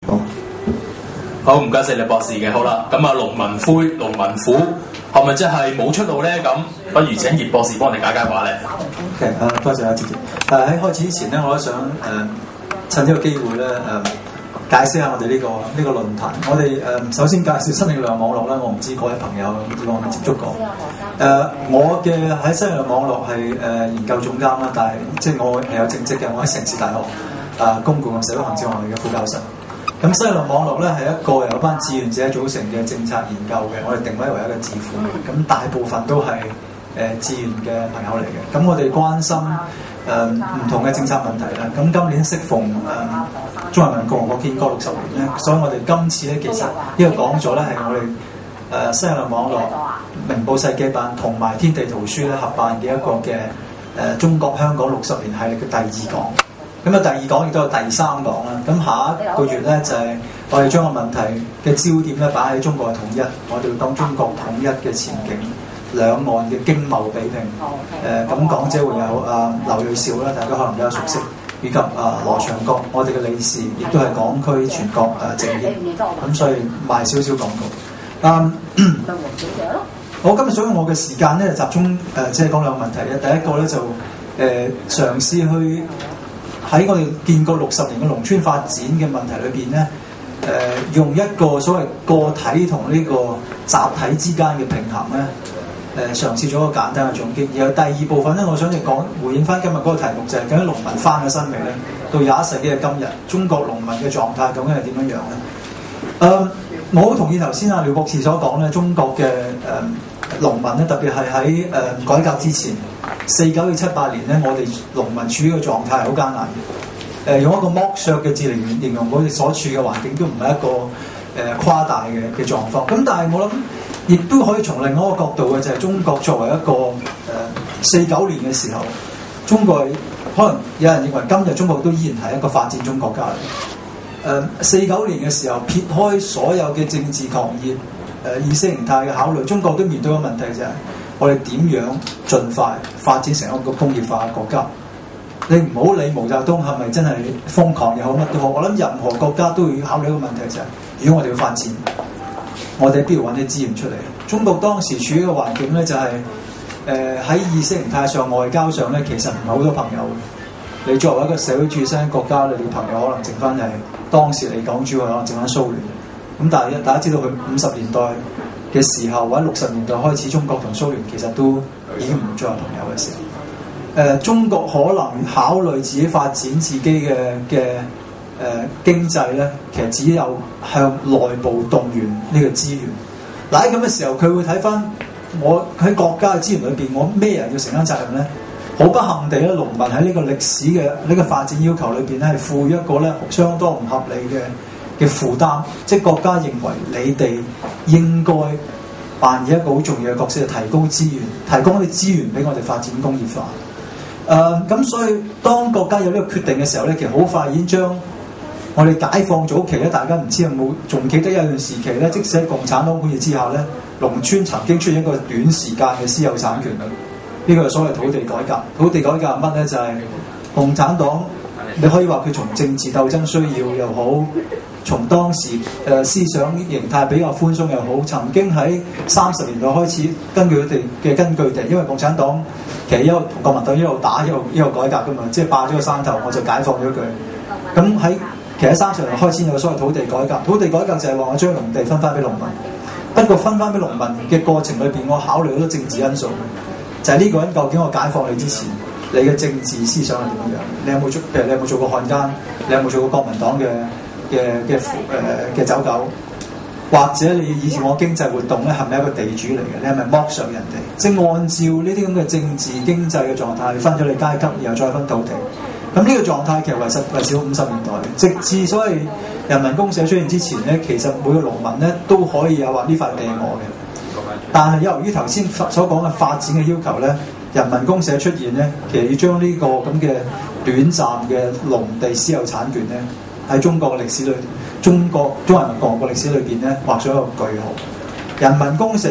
好，唔該晒李博士嘅。好啦，咁啊，農民灰、農民苦係咪即係冇出路咧？咁不如請葉博士幫我哋解解話咧。OK， 多謝阿哲哲。喺開始之前咧，我都想趁呢個機會咧解釋下我哋呢個論壇。我哋首先介紹新力量網絡啦。我唔知各位朋友以往有冇接觸過。我嘅喺新力量網絡係研究總監啦，但係即係我係有正職嘅。我喺城市大學公共社會行政學系嘅副教授。咁新力量網絡咧係一個由一班志願者組成嘅政策研究嘅，我哋定位為一個智庫。咁大部分都係志願嘅朋友嚟嘅。咁我哋關心唔同嘅政策問題啦。咁今年適逢中華人民共和國建國60年咧，所以我哋今次咧其實呢個講座咧係我哋新力量網絡、明報世紀辦同埋天地圖書咧合辦嘅一個嘅中國香港60年系列嘅第2講。咁啊，第2講亦都有第3講啦。咁下一個月咧就係我哋將個問題嘅焦點咧擺喺中國嘅統一，我哋會講中國統一嘅前景、兩岸嘅經貿比拼。咁講者會有劉銳紹啦，大家可能比較熟悉，以及羅祥國，我哋嘅理事，亦都係港區全國政協。咁所以賣少少廣告。我今日想用我嘅時間咧集中即係講兩個問題咧。第一個咧就嘗試去喺我哋建國60年嘅農村發展嘅問題裏邊咧，用一個所謂個體同呢個集體之間嘅平衡咧，嘗試做一個簡單嘅總結。然後第二部分咧，我想就講回應翻今日嗰個題目，就係究竟農民翻咗身未咧？到21世紀嘅今日，中國農民嘅狀態究竟係點樣樣咧？我好同意頭先廖博士所講咧，中國嘅農民咧，特別係喺改革之前49至78年咧，我哋農民處於嘅狀態係好艱難嘅。用一個剝削嘅字嚟形容我哋所處嘅環境，都唔係一個誇大嘅狀況。咁但係我諗，亦都可以從另外一個角度嘅，就係中國作為一個49年嘅時候，中國可能有人認為今日中國都依然係一個發展中國家嚟。49年嘅時候，撇開所有嘅政治狂熱、意識形態嘅考慮，中國都面對個問題就係我哋點樣盡快發展成一個工業化嘅國家。你唔好理毛澤東係咪真係瘋狂又好乜都好，我諗任何國家都要考慮一個問題就係，如果我哋要發展，我哋必要揾啲資源出嚟。中國當時處於嘅環境咧，就係喺意識形態上、外交上咧，其實唔係好多朋友。你作為一個社會主義新興國家，你朋友可能剩翻係當時嚟講主要可能剩翻蘇聯。咁但係大家知道佢50年代嘅時候或者60年代開始，中國同蘇聯其實都已經唔再係朋友嘅時候。中國可能考慮自己發展自己嘅經濟咧，其實只有向內部動員呢個資源。嗱喺咁嘅時候，佢會睇翻我喺國家嘅資源裏邊，我咩人要承擔責任咧？好不幸地咧，農民喺呢個歷史嘅呢個發展要求裏邊咧，係賦予一個咧相當唔合理嘅負擔，即係國家認為你哋應該扮演一個好重要嘅角色，提供資源，提供一啲資源俾我哋發展工業化。咁所以當國家有呢個決定嘅時候咧，其實好快已經將我哋解放早期咧，大家唔知有冇仲記得有段時期咧，即使喺共產黨管治之下咧，農村曾經出現一個短時間嘅私有產權。呢個係所謂土地改革。土地改革係乜咧？就係共產黨，你可以話佢從政治鬥爭需要又好，從當時思想形態比較寬鬆又好，曾經喺30年代開始根據佢哋嘅根據地，因為共產黨其實一路同國民黨一路打一路改革㗎嘛，即係霸咗個山頭我就解放咗佢。咁喺其實30年代開始有個所謂土地改革。土地改革就係話我將農地分翻俾農民，不過分翻俾農民嘅過程裏邊，我考慮好多政治因素。就係呢個人究竟我解放你之前，你嘅政治思想係點樣？你有冇譬如你有冇做過漢奸？你有冇做過國民黨嘅走狗？或者你以前我經濟活動咧係咪一個地主嚟嘅？你係咪剝削人哋？即係按照呢啲咁嘅政治經濟嘅狀態分咗你階級，然後再分土地。咁呢個狀態其實維持到50年代，直至所謂人民公社出現之前咧，其實每個農民咧都可以有話呢塊地我嘅。但係由於頭先所講嘅發展嘅要求咧，人民公社出現咧，其實要將呢個咁嘅短暫嘅農地私有產權咧，喺中國嘅歷史裏，中華人民共和國歷史裏邊咧畫咗一個句號。人民公社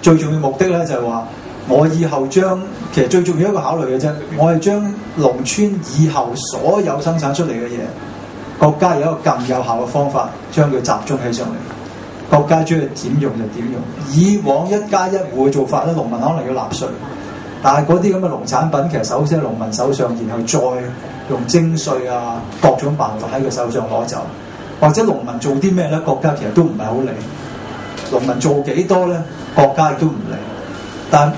最重要目的咧就係話，我以後將其實最重要一個考慮嘅啫，我係將農村以後所有生產出嚟嘅嘢，國家有一個更有效嘅方法將佢集中起上嚟。國家中意點用就點用。以往1+1戶嘅做法咧，農民可能要納稅，但係嗰啲咁嘅農產品其實首先喺農民手上，然後再用徵稅啊各種辦法喺佢手上攞走。或者農民做啲咩咧，國家其實都唔係好理。農民做幾多咧，國家亦都唔理。但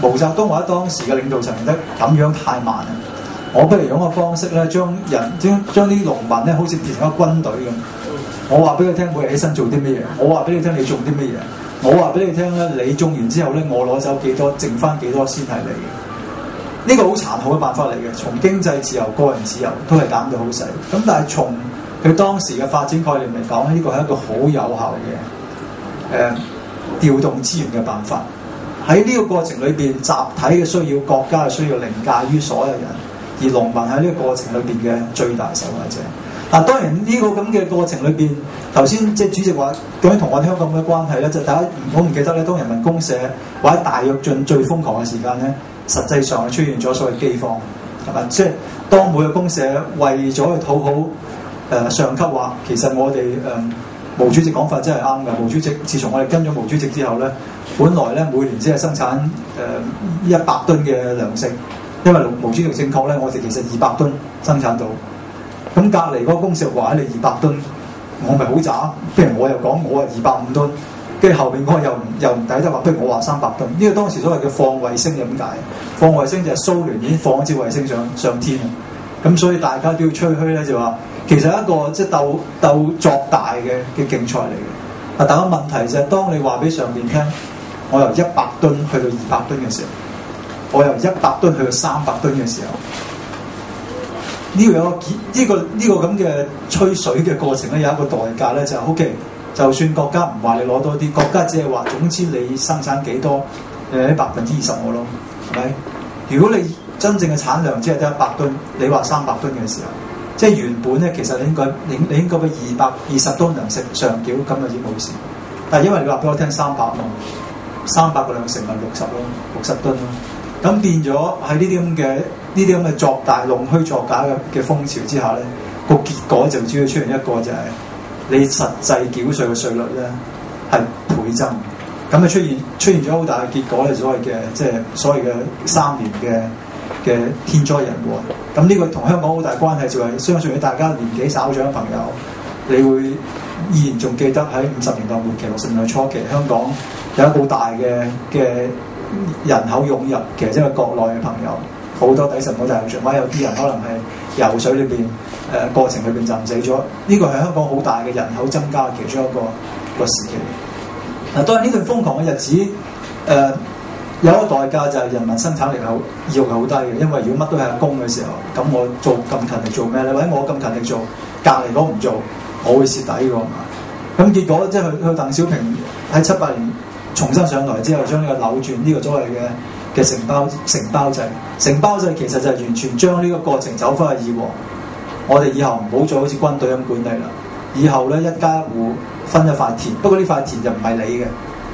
毛澤東或者當時嘅領導層覺得咁樣太慢啦，我不如用個方式咧，將啲農民咧好似變成一個軍隊咁。我話俾佢聽，每日起身做啲咩嘢？我話俾你聽，你種啲咩嘢？我話俾你聽咧，你種完之後咧，我攞走幾多，剩翻幾多先係你嘅。呢個好殘酷嘅辦法嚟嘅。從經濟自由、個人自由都係減到好細。咁但係從佢當時嘅發展概念嚟講，呢個係一個好有效嘅調動資源嘅辦法。喺呢個過程裏邊，集體嘅需要、國家嘅需要凌駕於所有人，而農民喺呢個過程裏邊嘅最大受害者。嗱，當然呢個咁嘅過程裏邊，頭先即係主席話究竟同我哋香港嘅關係咧，就大家我唔記得咧，當人民公社或者大躍進最瘋狂嘅時間咧，實際上係出現咗所謂饑荒，係咪？即係當每個公社為咗去討好上級話，其實我哋毛主席講法真係啱嘅。毛主席自從我哋跟咗毛主席之後咧，本來咧每年只係生產100噸嘅糧食，因為毛主席正確咧，我哋其實200噸生產到。咁隔離嗰個公社話你200噸，我咪好渣。不如我又講我係250噸，跟住後邊嗰個又唔抵得話，不如我話300噸。呢個當時所謂嘅放衛星就咁解，放衛星就係蘇聯已經放一支衛星上天啦。咁所以大家都要吹噓咧，就話其實一個即係鬥作大嘅競賽嚟嘅。但係問題就係，當你話俾上邊聽，我由100噸去到200噸嘅時候，我由100噸去到300噸嘅時候。呢個咁嘅吹水嘅過程咧，有一個代價咧，就係 OK。就算國家唔話你攞多啲，國家只係話總之你生產幾多，你喺20%我咯，係咪？如果你真正嘅產量只係得100噸，你話300噸嘅時候，即係原本咧，其實你應該俾220噸糧食上繳，咁就已經冇事。但係因為你話俾我聽300咯，300個兩成咪60咯，60噸咯。咁變咗喺呢啲咁嘅作大弄虛作假嘅風潮之下咧，個結果就主要出現一個就係你實際繳稅嘅稅率咧係倍增，咁啊出現咗好大嘅結果咧，所謂嘅3年嘅天災人禍。咁呢個同香港好大關係，就係相信大家年紀稍長嘅朋友，你會依然仲記得喺50年代末期、60年代初期，香港有一個好大嘅人口湧入，其實即係國內嘅朋友好多底層好大嘅住，或者有啲人可能係游水裏邊過程裏邊浸死咗。呢個係香港好大嘅人口增加嘅其中一個時期。嗱，當然呢段瘋狂嘅日子，有一個代價就係人民生產力意欲係好低嘅，因為如果乜都係阿公嘅時候，咁我做咁勤力做咩咧？或者我咁勤力做，隔離嗰唔做，我會蝕底㗎嘛。咁結果即係去鄧小平喺78年重新上台之後，將呢個扭轉呢個所謂嘅承包制。承包制其實就係完全將呢個過程走翻去以往。我哋以後唔好再好似軍隊咁管理啦。以後咧1+1戶分一塊田，不過呢塊田就唔係你嘅，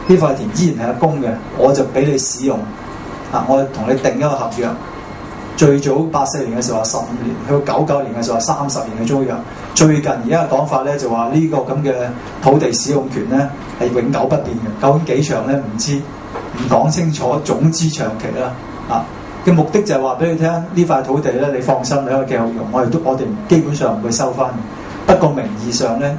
呢塊田依然係阿公嘅，我就俾你使用。我同你定一個合約。最早84年嘅時候話15年，去到99年嘅時候話30年嘅租約。最近而家嘅講法咧就話呢個咁嘅土地使用權咧係永久不變嘅，究竟幾長咧唔知，唔講清楚，總之長期啦。嘅目的就係話俾你聽，呢塊土地咧你放心，你可以繼續用，我哋基本上唔會收翻。不過名義上咧。